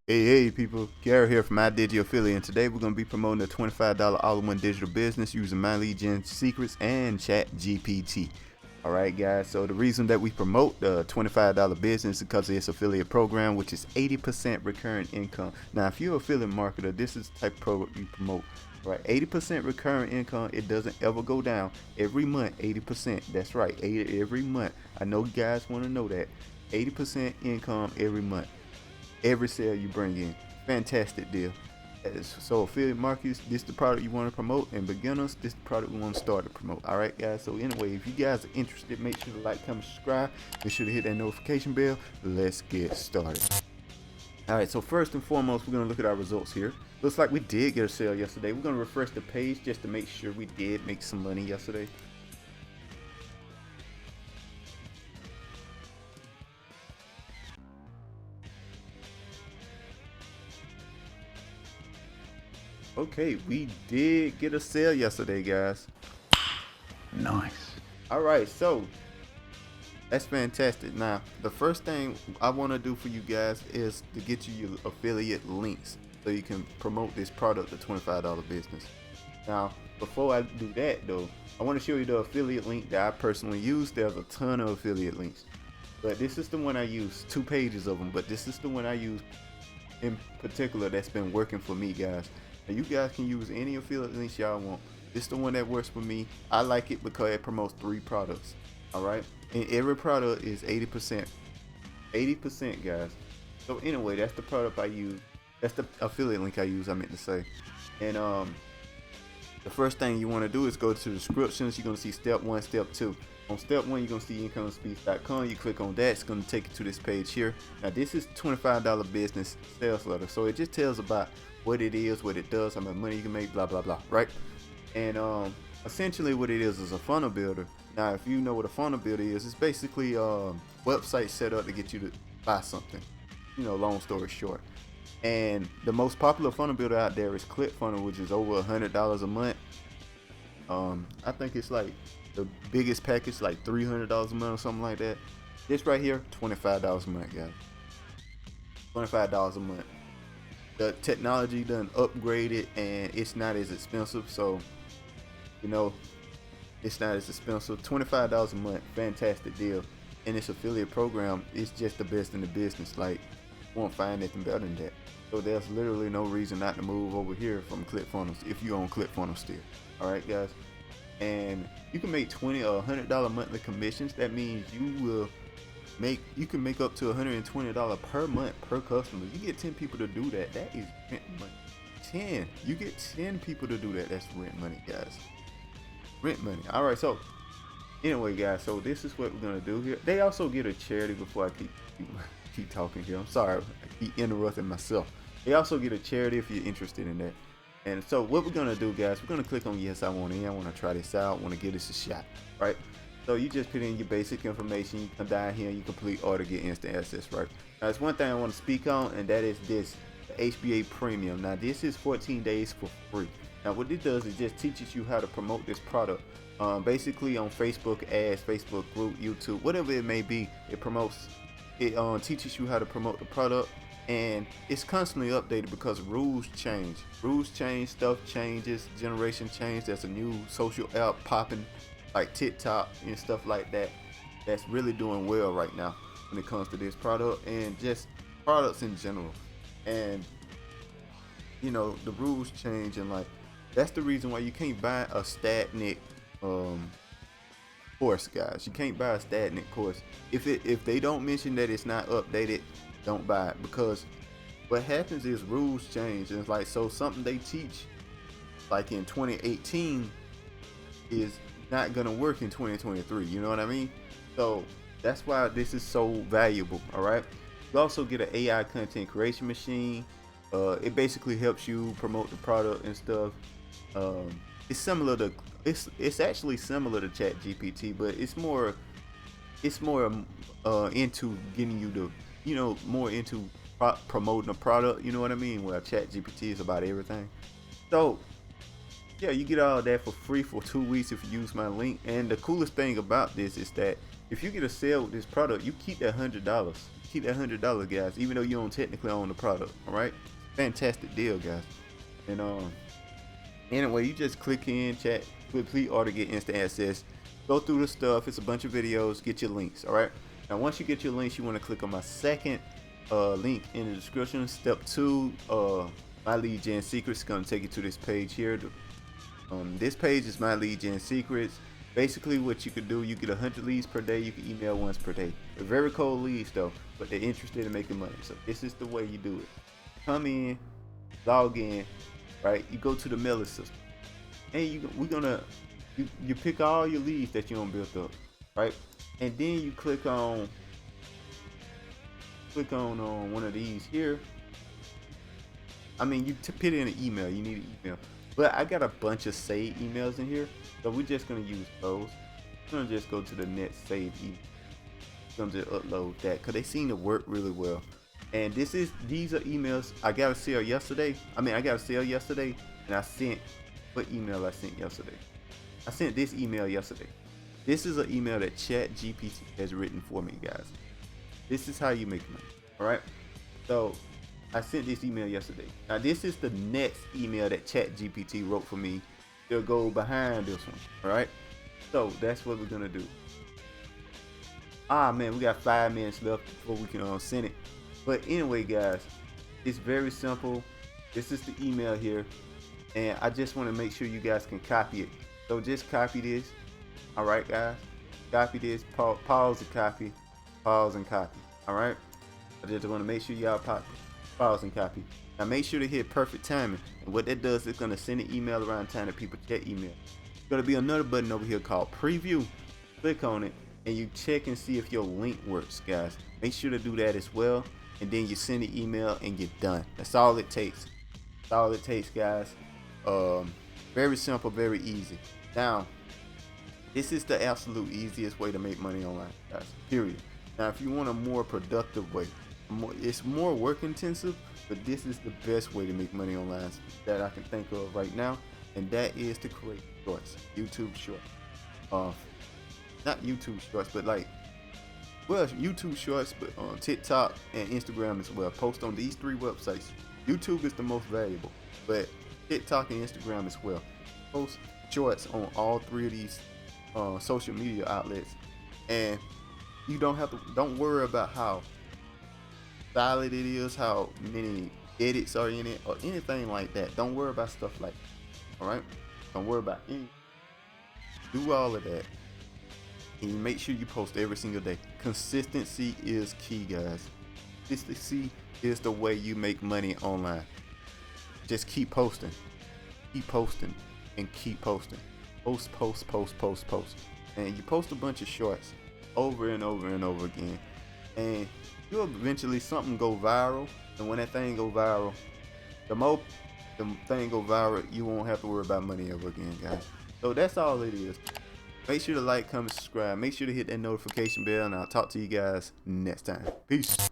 Hey people, Gary here from iDigi Affiliate, and today we're going to be promoting a $25 all-in-one digital business using My Lead Gen Secrets and ChatGPT. Alright guys, so the reason that we promote the $25 business is because of its affiliate program, which is 80% recurring income. Now if you're an affiliate marketer, this is the type of program you promote. Right, 80% recurring income. It doesn't ever go down. Every month, 80%. That's right, 80 every month. I know you guys want to know that. 80% income every month. Every sale you bring in. Fantastic deal. So affiliate marketers, this is the product you want to promote, and beginners, this is the product we want to start to promote. Alright guys, so anyway, if you guys are interested, make sure to like, comment, subscribe. Be sure to hit that notification bell. Let's get started. Alright, so first and foremost, we're going to look at our results here. Looks like we did get a sale yesterday. We're going to refresh the page just to make sure we did make some money yesterday. Okay, we did get a sale yesterday, guys. Nice. All right, so that's fantastic. Now, the first thing I want to do for you guys is to get you your affiliate links so you can promote this product, the $25 business. Now, before I do that though, I want to show you the affiliate link that I personally use. There's a ton of affiliate links, but this is the one I use, 2 pages of them, but this is the one I use in particular that's been working for me, guys. Now, you guys can use any affiliate links y'all want. This is the one that works for me. I like it because it promotes 3 products. All right, and every product is 80%. 80%, guys. So anyway, that's the product I use. That's the affiliate link I use, I meant to say. And the first thing you want to do is go to the descriptions. You're going to see step 1, step 2. On step 1, you're going to see incomespeech.com. You click on that, it's going to take you to this page here. Now this is $25 business sales letter, so it just tells about what it is, what it does, how much money you can make, blah blah blah, right? And essentially what it is a funnel builder. Now if you know what a funnel builder is, it's basically website set up to get you to buy something, you know, long story short. And the most popular funnel builder out there is ClickFunnels, which is over $100 a month. I think it's like the biggest package, like $300 a month or something like that. This right here, $25 a month, guys. $25 a month. The technology done upgraded and it's not as expensive, so you know it's not as expensive. $25 a month, fantastic deal. And this affiliate program is just the best in the business. Like, you won't find anything better than that. So there's literally no reason not to move over here from ClickFunnels if you own ClickFunnels still. All right, guys. And you can make $20 or $100 monthly commissions. That means you can make up to $120 per month per customer. You get 10 people to do that. That is rent money. 10. You get 10 people to do that. That's rent money, guys. Rent money. All right. So anyway, guys. So this is what we're gonna do here. They also get a charity. Before I keep talking here, I'm sorry. I keep interrupting myself. They also get a charity if you're interested in that. And so what we're gonna do, guys, we're gonna click on yes, I want in. I want to try this out. I want to give this a shot, right? So you just put in your basic information. You come down here and you complete order, get instant access, right? Now there's one thing I want to speak on, and that is this, the HBA Premium. Now this is 14 days for free. Now what it does is just teaches you how to promote this product. Basically on Facebook ads, Facebook group, YouTube, whatever it may be, it promotes. It teaches you how to promote the product, and it's constantly updated because rules change. Rules change, stuff changes, generation change. There's a new social app popping, like TikTok and stuff like that, that's really doing well right now when it comes to this product and just products in general. And you know, the rules change, and like that's the reason why you can't buy a stagnant course, guys. You can't buy a stagnant course if they don't mention that it's not updated. Don't buy it, because what happens is rules change, and it's like, so something they teach like in 2018 is not gonna work in 2023. You know what I mean? So that's why this is so valuable. All right, you also get an AI content creation machine. It basically helps you promote the product and stuff. It's similar to it's actually similar to ChatGPT, but it's more into getting you to, you know, more into promoting a product. You know what I mean? Where ChatGPT is about everything. So yeah, you get all that for free for 2 weeks if you use my link. And the coolest thing about this is that if you get a sale with this product, you keep that $100. Keep that $100, guys, even though you don't technically own the product. All right, fantastic deal, guys. And anyway, you just click in, chat, complete order, get instant access. Go through the stuff. It's a bunch of videos. Get your links. All right. Now, once you get your links, you want to click on my second link in the description. Step 2, my lead gen secrets. Gonna take you to this page here. This page is my lead gen secrets. Basically, what you could do, you get 100 leads per day. You can email once per day. They're very cold leads though, but they're interested in making money. So this is the way you do it. Come in, log in, right? You go to the mailing system, and you pick all your leads that you don't build up, right? And then you click on one of these here. I mean, you put in an email. You need an email. But I got a bunch of saved emails in here, so we're just gonna use those. We're gonna just go to the next saved email. We're gonna just upload that because they seem to work really well. And these are emails I got a sale yesterday. I got a sale yesterday, and I sent what email I sent yesterday. I sent this email yesterday. This is an email that ChatGPT has written for me, guys. This is how you make money. All right. So I sent this email yesterday. Now this is the next email that ChatGPT wrote for me. It'll go behind this one. All right. So that's what we're gonna do. Ah man, we got 5 minutes left before we can send it. But anyway, guys, it's very simple. This is the email here, and I just want to make sure you guys can copy it. So just copy this. All right, guys. Copy this. Pause and copy. Pause and copy. All right. I just want to make sure y'all pause and copy. Now make sure to hit perfect timing. And what that does, it's gonna send an email around time that people check email. There's gonna be another button over here called preview. Click on it and you check and see if your link works, guys. Make sure to do that as well. And then you send the email and get done. That's all it takes. That's all it takes, guys. Very simple, very easy. Now, this is the absolute easiest way to make money online, guys. Period. Now, if you want a more productive way, it's more work intensive, but this is the best way to make money online that I can think of right now, and that is to create shorts, YouTube shorts. Not YouTube shorts, but YouTube shorts, but on TikTok and Instagram as well. Post on these 3 websites. YouTube is the most valuable, but TikTok and Instagram as well. Post shorts on all 3 of these social media outlets, and you don't worry about how solid it is, how many edits are in it, or anything like that. Don't worry about stuff like that. All right, don't worry about anything. Do all of that, and you make sure you post every single day. Consistency is key, guys. Consistency is the way you make money online. Just keep posting, and keep posting. Post, and you post a bunch of shorts over and over and over again, and you'll eventually something go viral. And when that thing go viral, you won't have to worry about money ever again, guys. So that's all it is. Make sure to like, comment, subscribe. Make sure to hit that notification bell, and I'll talk to you guys next time. Peace.